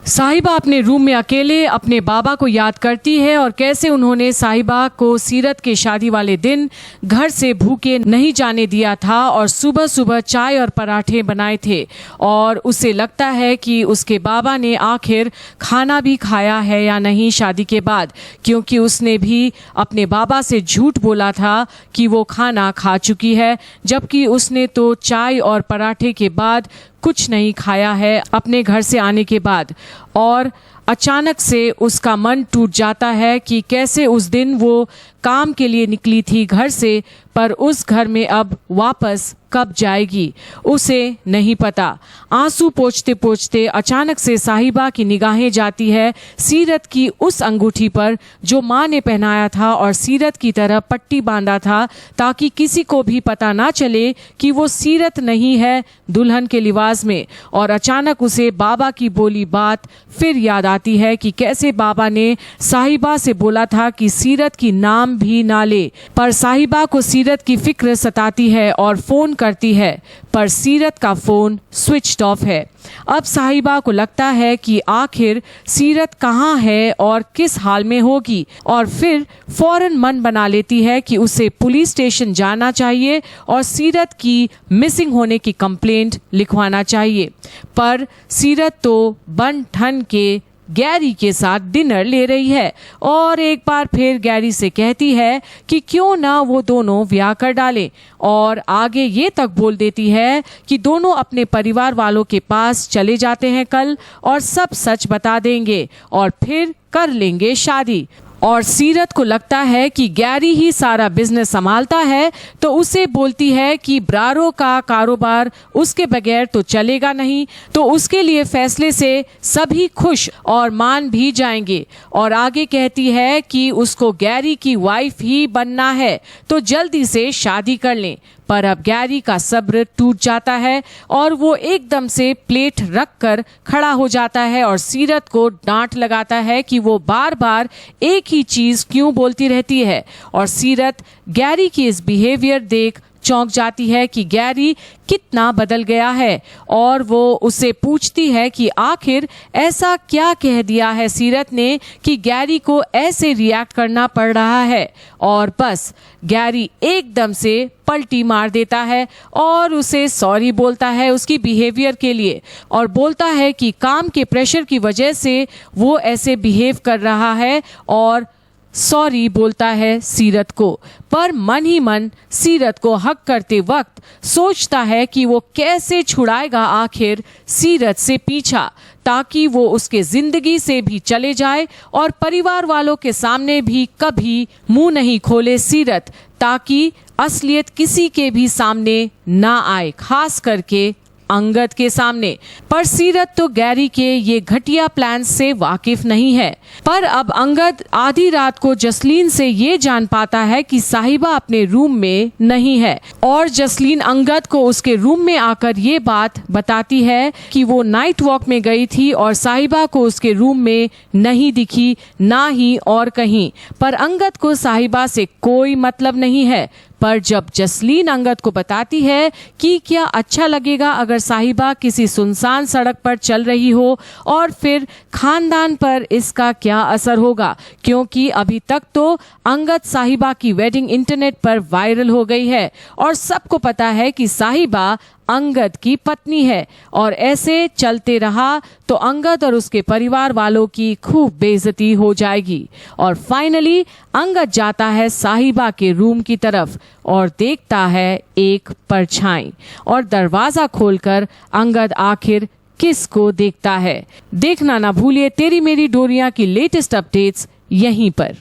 साहिबा अपने रूम में अकेले अपने बाबा को याद करती है और कैसे उन्होंने साहिबा को सीरत के शादी वाले दिन घर से भूखे नहीं जाने दिया था और सुबह सुबह चाय और पराठे बनाए थे और उसे लगता है कि उसके बाबा ने आखिर खाना भी खाया है या नहीं शादी के बाद, क्योंकि उसने भी अपने बाबा से झूठ बोला था कि वो खाना खा चुकी है, जबकि उसने तो चाय और पराठे के बाद कुछ नहीं खाया है अपने घर से आने के बाद। और अचानक से उसका मन टूट जाता है कि कैसे उस दिन वो काम के लिए निकली थी घर से, पर उस घर में अब वापस कब जाएगी उसे नहीं पता। आंसू पोंछते पोंछते अचानक से साहिबा की निगाहें जाती है सीरत की उस अंगूठी पर जो माँ ने पहनाया था और सीरत की तरह पट्टी बांधा था ताकि किसी को भी पता ना चले कि वो सीरत नहीं है दुल्हन के लिबास में। और अचानक उसे बाबा की बोली बात फिर याद आती है कि कैसे बाबा ने साहिबा से बोला था कि सीरत की नाम भी ना ले, पर साहिबा को सीरत की फिक्र सताती है और फोन करती है, पर सीरत का फोन स्विच्ड ऑफ है। अब साहिबा को लगता है कि आखिर सीरत कहाँ है और किस हाल में होगी, और फिर फौरन मन बना लेती है कि उसे पुलिस स्टेशन जाना चाहिए और सीरत की मिसिंग होने की कंप्लेंट लिखवाना चाहिए। पर सीरत तो बन ठन के गैरी के साथ डिनर ले रही है और एक बार फिर गैरी से कहती है कि क्यों ना वो दोनों ब्याह कर डालें, और आगे ये तक बोल देती है कि दोनों अपने परिवार वालों के पास चले जाते हैं कल और सब सच बता देंगे और फिर कर लेंगे शादी। और सीरत को लगता है कि गैरी ही सारा बिजनेस संभालता है, तो उसे बोलती है कि ब्रारो का कारोबार उसके बगैर तो चलेगा नहीं, तो उसके लिए फैसले से सभी खुश और मान भी जाएंगे। और आगे कहती है कि उसको गैरी की वाइफ ही बनना है तो जल्दी से शादी कर लें। पर अब गैरी का सब्र टूट जाता है और वो एकदम से प्लेट रख कर खड़ा हो जाता है और सीरत को डांट लगाता है कि वो बार बार एक ही चीज क्यों बोलती रहती है। और सीरत गैरी की इस बिहेवियर देख चौंक जाती है कि गैरी कितना बदल गया है, और वो उसे पूछती है कि आखिर ऐसा क्या कह दिया है सीरत ने कि गैरी को ऐसे रिएक्ट करना पड़ रहा है। और बस गैरी एकदम से पलटी मार देता है और उसे सॉरी बोलता है उसकी बिहेवियर के लिए, और बोलता है कि काम के प्रेशर की वजह से वो ऐसे बिहेव कर रहा है और सॉरी बोलता है सीरत को। पर मन ही मन सीरत को हक करते वक्त सोचता है कि वो कैसे छुड़ाएगा आखिर सीरत से पीछा, ताकि वो उसके जिंदगी से भी चले जाए और परिवार वालों के सामने भी कभी मुंह नहीं खोले सीरत, ताकि असलियत किसी के भी सामने ना आए, खास करके अंगद के सामने। पर सीरत तो गैरी के ये घटिया प्लान से वाकिफ नहीं है। पर अब अंगद आधी रात को जसलीन से ये जान पाता है कि साहिबा अपने रूम में नहीं है, और जसलीन अंगद को उसके रूम में आकर ये बात बताती है कि वो नाइट वॉक में गई थी और साहिबा को उसके रूम में नहीं दिखी, ना ही और कहीं। पर अंगद को साहिबा से कोई मतलब नहीं है। पर जब जसलीन अंगद को बताती है कि क्या अच्छा लगेगा अगर साहिबा किसी सुनसान सड़क पर चल रही हो, और फिर खानदान पर इसका क्या असर होगा, क्योंकि अभी तक तो अंगद साहिबा की वेडिंग इंटरनेट पर वायरल हो गई है और सबको पता है कि साहिबा अंगद की पत्नी है, और ऐसे चलते रहा तो अंगद और उसके परिवार वालों की खूब बेइज्जती हो जाएगी। और फाइनली अंगद जाता है साहिबा के रूम की तरफ और देखता है एक परछाई, और दरवाजा खोलकर अंगद आखिर किसको देखता है। देखना ना भूलिए तेरी मेरी डोरियां की लेटेस्ट अपडेट्स यहीं पर।